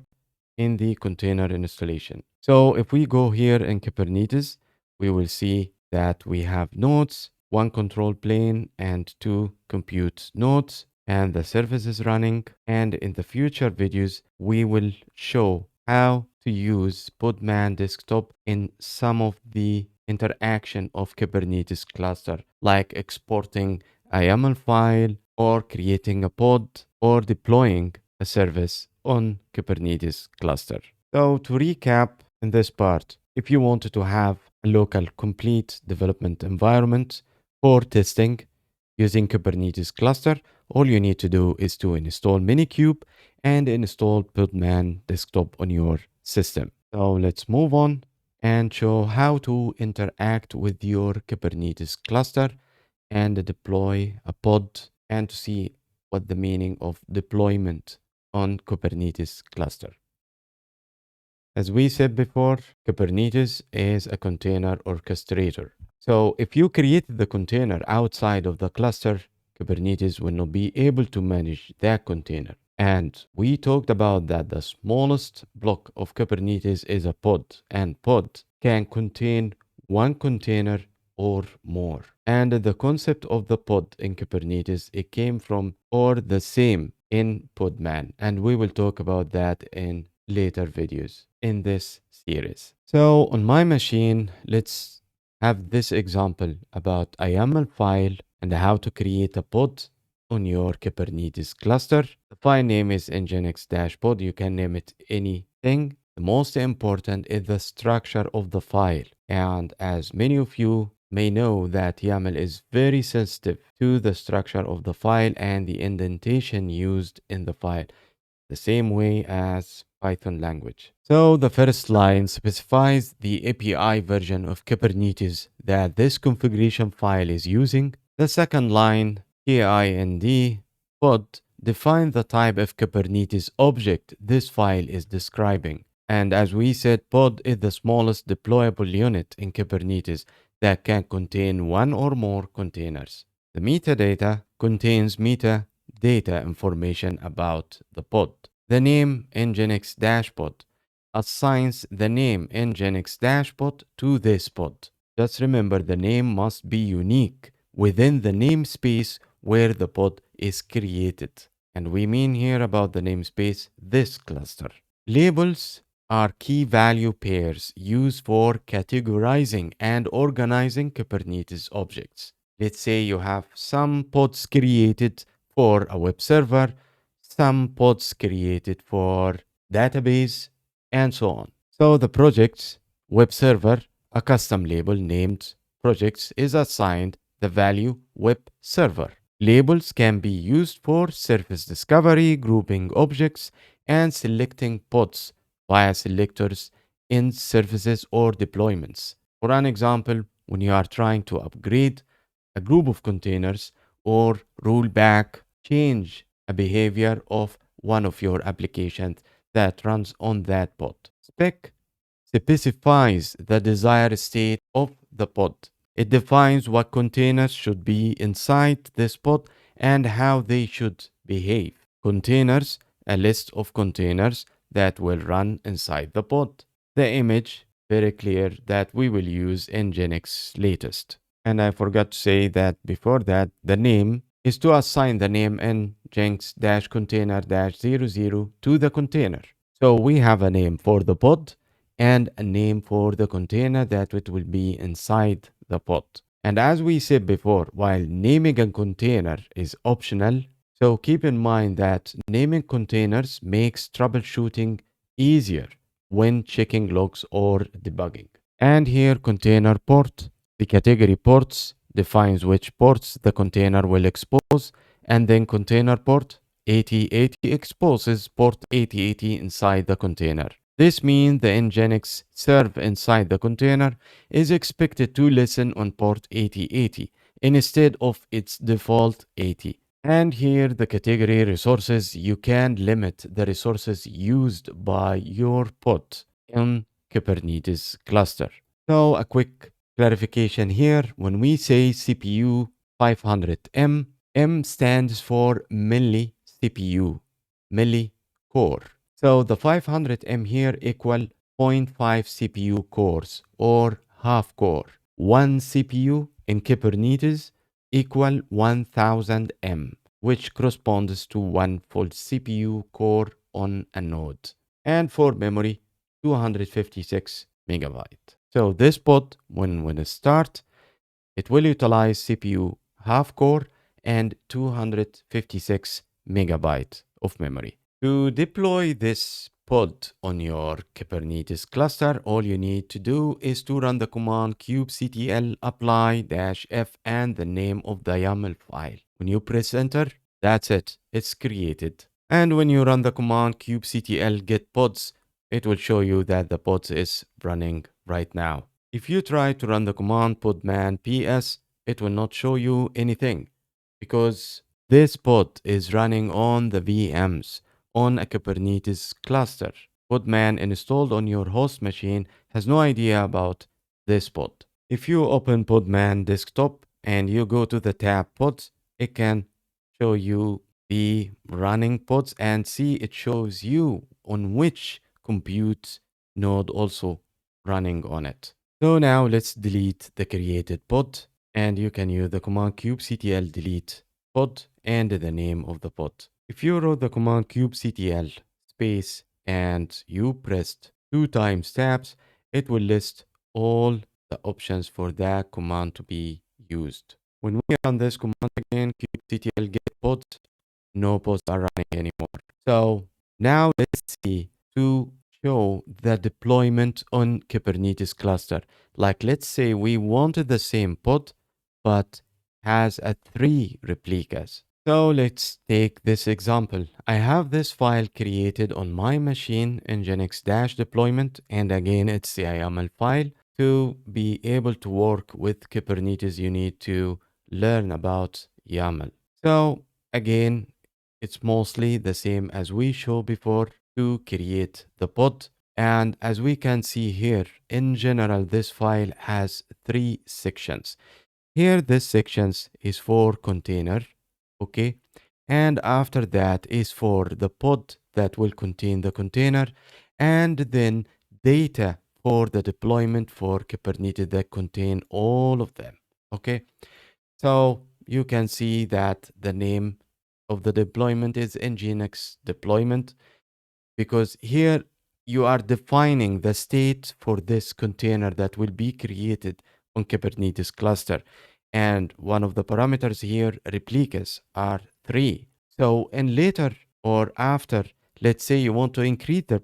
[SPEAKER 1] in the container installation. So if we go here in Kubernetes, we will see that we have nodes, one control plane and two compute nodes, and the service is running. And in the future videos, we will show how to use Podman desktop in some of the interaction of Kubernetes cluster, like exporting a YAML file or creating a pod or deploying a service on Kubernetes cluster. So to recap in this part, if you wanted to have a local complete development environment for testing using Kubernetes cluster, all you need to do is to install Minikube and install Podman desktop on your system. So let's move on and show how to interact with your Kubernetes cluster and deploy a pod and to see what the meaning of deployment on Kubernetes cluster. As we said before, Kubernetes is a container orchestrator. So if you create the container outside of the cluster, Kubernetes will not be able to manage that container. And we talked about that the smallest block of Kubernetes is a pod, and pod can contain one container or more. And the concept of the pod in Kubernetes, it came from or the same in Podman, and we will talk about that in later videos in this series. So on my machine, let's have this example about a YAML file and how to create a pod on your Kubernetes cluster. The file name is nginx-pod. You can name it anything. The most important is the structure of the file. And as many of you may know that YAML is very sensitive to the structure of the file and the indentation used in the file, the same way as Python language. So the first line specifies the API version of Kubernetes that this configuration file is using. The second line, KIND pod, define the type of Kubernetes object this file is describing. And as we said, pod is the smallest deployable unit in Kubernetes that can contain one or more containers. The metadata contains metadata information about the pod. The name nginx-pod assigns the name nginx-pod to this pod. Just remember, the name must be unique within the namespace where the pod is created. And we mean here about the namespace this cluster. Labels are key value pairs used for categorizing and organizing Kubernetes objects. Let's say you have some pods created for a web server, some pods created for database, and so on. So the project's web server, a custom label named projects, is assigned the value web server. Labels can be used for service discovery, grouping objects, and selecting pods via selectors in services or deployments. For an example, when you are trying to upgrade a group of containers or roll back, change a behavior of one of your applications that runs on that pod. Spec specifies the desired state of the pod. It defines what containers should be inside this pod and how they should behave. Containers, a list of containers that will run inside the pod. The image, very clear that we will use nginx latest. And I forgot to say that before that, the name is to assign the name nginx-container-00 to the container. So we have a name for the pod and a name for the container that it will be inside the pod. And as we said before, while naming a container is optional, so keep in mind that naming containers makes troubleshooting easier when checking logs or debugging. And here container port, the category ports defines which ports the container will expose, and then container port 8080 exposes port 8080 inside the container. This means the nginx serve inside the container is expected to listen on port 8080 instead of its default 80. And here the category resources, you can limit the resources used by your pod in Kubernetes cluster. So a quick clarification here, when we say CPU 500M, M stands for milli CPU, milli core. So the 500M here equal 0.5 CPU cores or half core. One CPU in Kubernetes equal 1000 M, which corresponds to one full CPU core on a node. And for memory, 256 megabyte. So this pod, when it starts, it will utilize CPU half core and 256 megabyte of memory. To deploy this pod on your Kubernetes cluster, all you need to do is to run the command kubectl apply-f and the name of the YAML file. When you press enter, that's it, it's created. And when you run the command kubectl get pods, it will show you that the pod is running right now. If you try to run the command podman ps, it will not show you anything because this pod is running on the VMs on a Kubernetes cluster. Podman installed on your host machine has no idea about this pod. If you open Podman desktop and you go to the tab pods, it can show you the running pods and see it shows you on which compute node also running on it. So now let's delete the created pod and you can use the command kubectl delete pod and the name of the pod. If you wrote the command kubectl space and you pressed 2 times tabs, it will list all the options for that command to be used. When we run this command again, kubectl get pod, no pods are running anymore. So now let's see to show the deployment on Kubernetes cluster. Like let's say we wanted the same pod, but has a 3 replicas. So let's take this example. I have this file created on my machine in Nginx-deployment, and again, it's the YAML file. To be able to work with Kubernetes, you need to learn about YAML. So again, it's mostly the same as we showed before to create the pod. And as we can see here, in general, this file has 3 sections. Here, this sections is for container, okay? And after that is for the pod that will contain the container, and then data for the deployment for Kubernetes that contain all of them, okay? So you can see that the name of the deployment is Nginx deployment, because here you are defining the state for this container that will be created on Kubernetes cluster. And one of the parameters here, replicas, are 3. So in later or after, let's say you want to increase the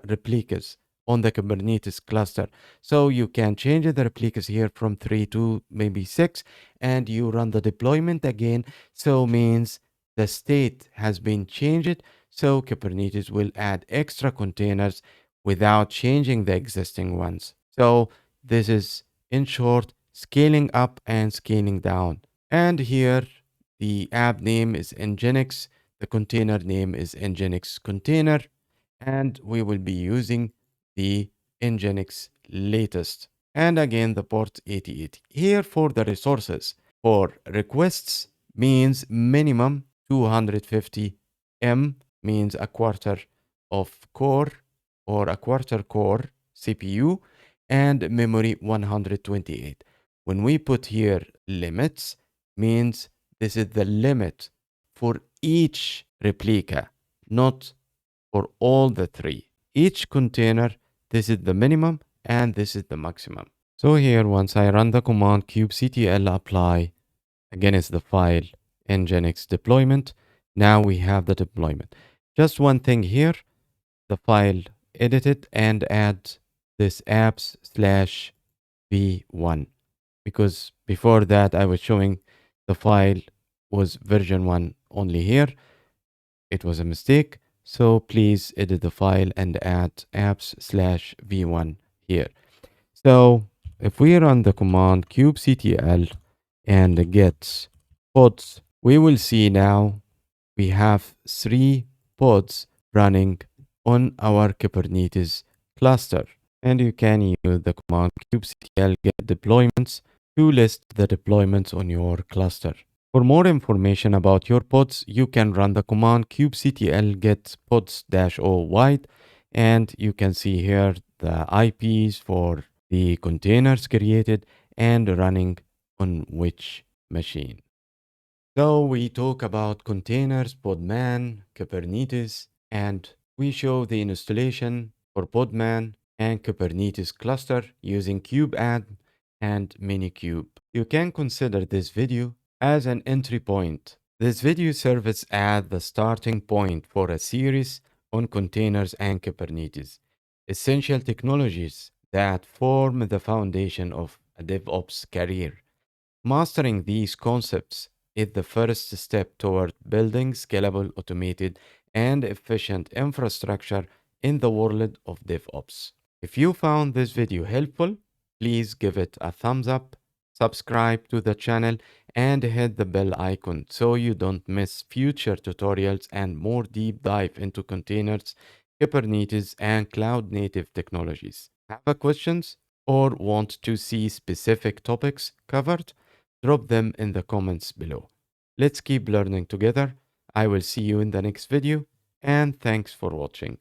[SPEAKER 1] replicas on the Kubernetes cluster. So you can change the replicas here from 3 to maybe 6, and you run the deployment again. So means the state has been changed. So Kubernetes will add extra containers without changing the existing ones. So this is, in short, scaling up and scaling down. And here the app name is Nginx, the container name is Nginx container, and we will be using the Nginx latest. And again, the port 88. Here for the resources, for requests means minimum 250 M, means a quarter of core or a quarter core CPU, and memory 128. When we put here limits, means this is the limit for each replica, not for all the 3. Each container, this is the minimum and this is the maximum. So here, once I run the command kubectl apply against the file nginx deployment, now we have the deployment. Just one thing here, the file edit it and add this apps/v1, because before that I was showing the file was version 1 only here. It was a mistake. So please edit the file and add apps/v1 here. So if we run the command kubectl and get pods, we will see now we have 3 pods running on our Kubernetes cluster. And you can use the command kubectl get deployments to list the deployments on your cluster. For more information about your pods, you can run the command kubectl get pods-o wide, and you can see here the IPs for the containers created, and running on which machine. So we talk about containers, Podman, Kubernetes, and we show the installation for Podman and Kubernetes cluster using Kubeadm and Minikube. You can consider this video as an entry point. This video serves as the starting point for a series on containers and Kubernetes, essential technologies that form the foundation of a DevOps career. Mastering these concepts is the first step toward building scalable, automated, and efficient infrastructure in the world of DevOps. If you found this video helpful, please give it a thumbs up, subscribe to the channel, and hit the bell icon so you don't miss future tutorials and more deep dive into containers, Kubernetes, and cloud native technologies. Have a questions or want to see specific topics covered? Drop them in the comments below. Let's keep learning together. I will see you in the next video, and thanks for watching.